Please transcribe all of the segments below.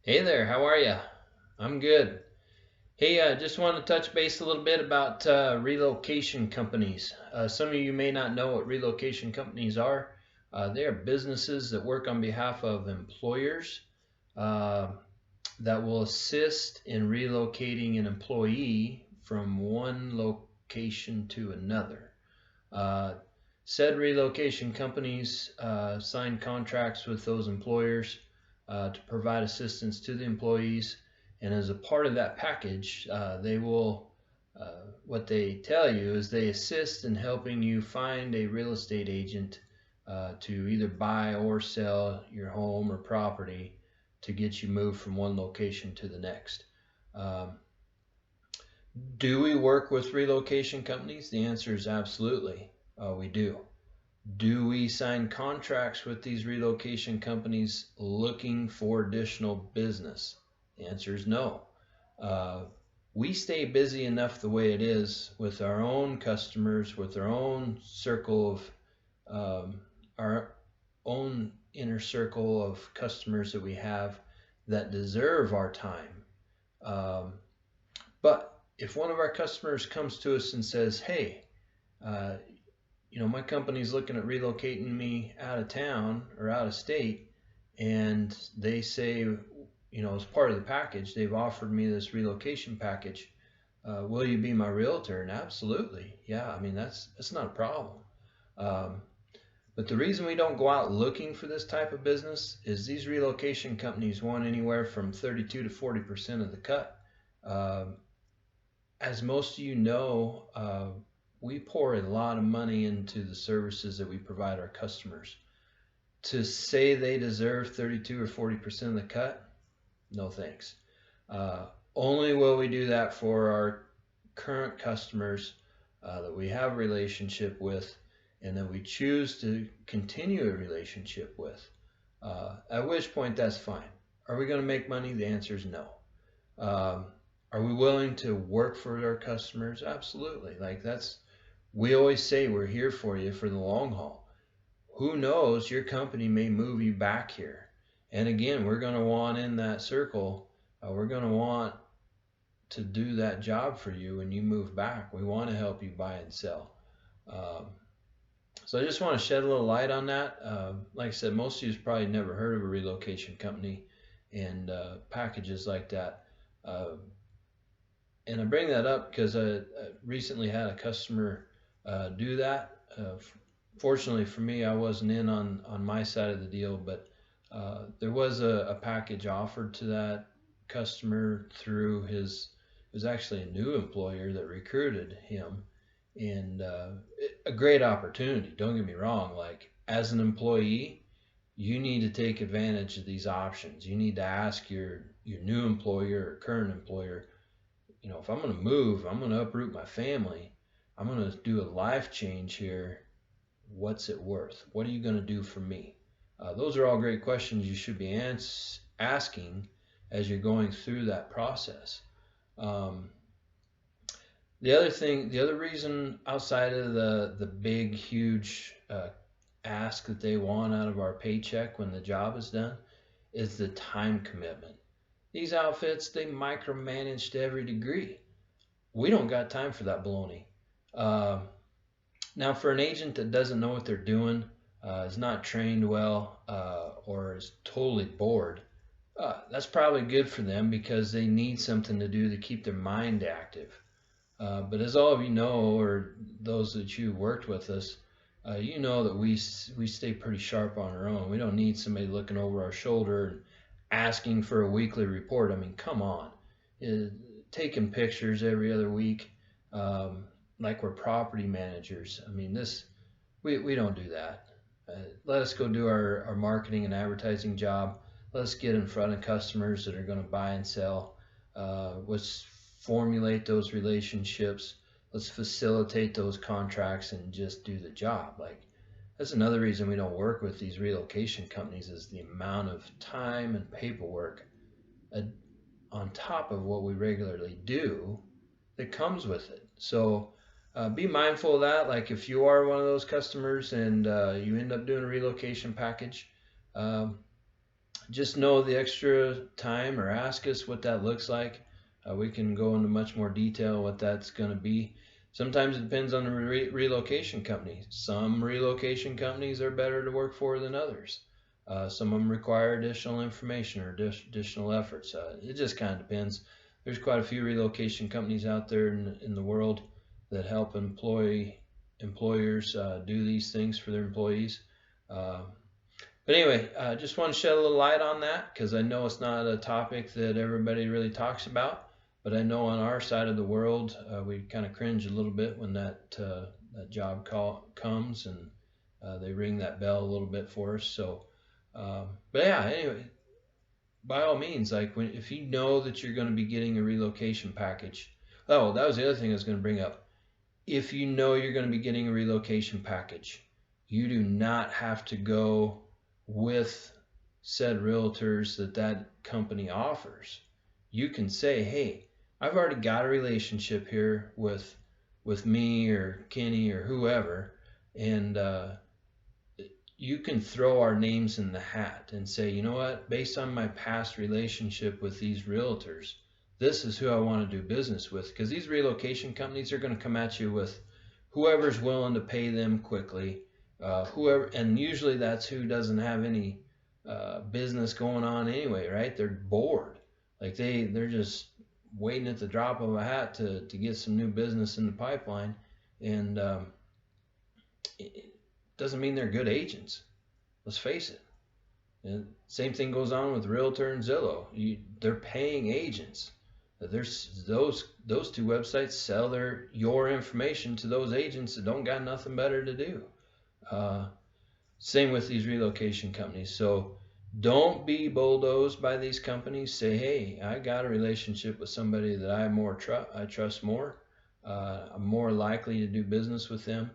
Hey there, how are you? I'm good. Hey, just want to touch base a little bit about relocation companies. Some of you may not know what relocation companies are. They are businesses that work on behalf of employers uh, that will assist in relocating an employee from one location to another. Uh, Said relocation companies sign contracts with those employers to provide assistance to the employees, and as a part of that package, what they tell you is they assist in helping you find a real estate agent to either buy or sell your home or property to get you moved from one location to the next. Um, do we work with relocation companies? The answer is absolutely. We do. Do we sign contracts with these relocation companies looking for additional business? The answer is no. Uh, we stay busy enough the way it is with our own customers, with our own circle our own inner circle of customers that we have that deserve our time. Um, but if one of our customers comes to us and says, hey, uh, my company's looking at relocating me out of town or out of state, and they say, as part of the package, they've offered me this relocation package. Will you be my realtor? And absolutely, yeah. I mean, that's not a problem. Um, but the reason we don't go out looking for this type of business is these relocation companies want anywhere from 32 to 40% of the cut. Um, as most of you know, we pour a lot of money into the services that we provide our customers. To say they deserve 32 or 40% of the cut, no thanks. Only will we do that for our current customers that we have a relationship with and that we choose to continue a relationship with. At which point, that's fine. Are we going to make money? The answer is no. Um, are we willing to work for our customers? Absolutely. We always say we're here for you for the long haul. Who knows, your company may move you back here. And again, we're going to want in that circle, we're going to want to do that job for you when you move back. We want to help you buy and sell. Um, so I just want to shed a little light on that. Like I said, most of you probably never heard of a relocation company and packages like that. And I bring that up because I recently had a customer do that. Fortunately for me, I wasn't in on my side of the deal, but there was a package offered to that customer through it was actually a new employer that recruited him, and a great opportunity. Don't get me wrong. Like, as an employee, you need to take advantage of these options. You need to ask your new employer or current employer, if I'm going to move, I'm going to uproot my family, I'm going to do a life change here. What's it worth? What are you going to do for me? Those are all great questions you should be asking as you're going through that process. Um, the other reason outside of the big, huge ask that they want out of our paycheck when the job is done is the time commitment. These outfits, they micromanage to every degree. We don't got time for that baloney. Uh, Now, for an agent that doesn't know what they're doing, is not trained well, or is totally bored, that's probably good for them because they need something to do to keep their mind active. But as all of you know, or those that you worked with us, you know that we stay pretty sharp on our own. We don't need somebody looking over our shoulder and asking for a weekly report. I mean, come on. Uh, Taking pictures every other week, um, like we're property managers. I mean, we don't do that. Let us go do our marketing and advertising job. Let's get in front of customers that are going to buy and sell. Let's formulate those relationships. Let's facilitate those contracts and just do the job. Like, that's another reason we don't work with these relocation companies is the amount of time and paperwork uh, on top of what we regularly do that comes with it. So be mindful of that. Like, if you are one of those customers and you end up doing a relocation package, um, just know the extra time or ask us what that looks like. We can go into much more detail what that's going to be. Sometimes it depends on the relocation company. Some relocation companies are better to work for than others. Some of them require additional information or additional efforts. It just kind of depends. There's quite a few relocation companies out there in the world that help employers do these things for their employees. Uh, but anyway, I just want to shed a little light on that because I know it's not a topic that everybody really talks about. But I know on our side of the world, we kind of cringe a little bit when that job call comes and they ring that bell a little bit for us. So, but yeah, anyway, by all means, like if you know that you're going to be getting a relocation package. Oh, that was the other thing I was going to bring up. If you know you're going to be getting a relocation package, you do not have to go with said realtors that company offers. You can say, hey, I've already got a relationship here with me or Kenny or whoever, and you can throw our names in the hat and say, you know what, based on my past relationship with these realtors, this is who I want to do business with. Because these relocation companies are going to come at you with whoever's willing to pay them quickly, whoever, and usually that's who doesn't have any business going on anyway, right? They're bored, like they're just waiting at the drop of a hat to get some new business in the pipeline, and it doesn't mean those good agents. Let's face it. And same thing goes on with Realtor and Zillow. They're paying agents. There's those two websites sell your information to those agents that don't got nothing better to do. Same with these relocation companies. So don't be bulldozed by these companies. Say, hey, I got a relationship with somebody that I trust more. I'm more likely to do business with them.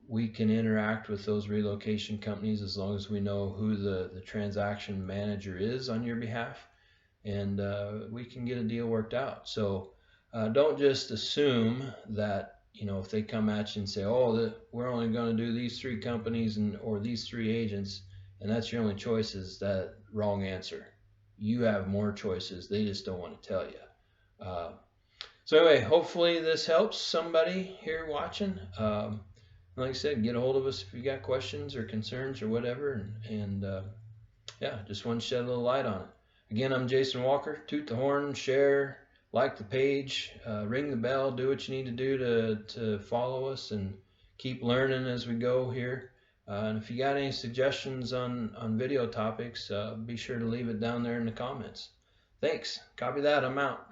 We can interact with those relocation companies as long as we know who the transaction manager is on your behalf, and we can get a deal worked out. So don't just assume that, if they come at you and say, oh, we're only going to do these three companies or these three agents, and that's your only choices. That wrong answer. You have more choices. They just don't want to tell you. So anyway, hopefully this helps somebody here watching. Like I said, get a hold of us if you got questions or concerns or whatever. And yeah, just want to shed a little light on it. Again, I'm Jason Walker. Toot the horn, share, like the page, ring the bell, do what you need to do to follow us and keep learning as we go here. And if you got any suggestions on video topics, be sure to leave it down there in the comments. Thanks. Copy that. I'm out.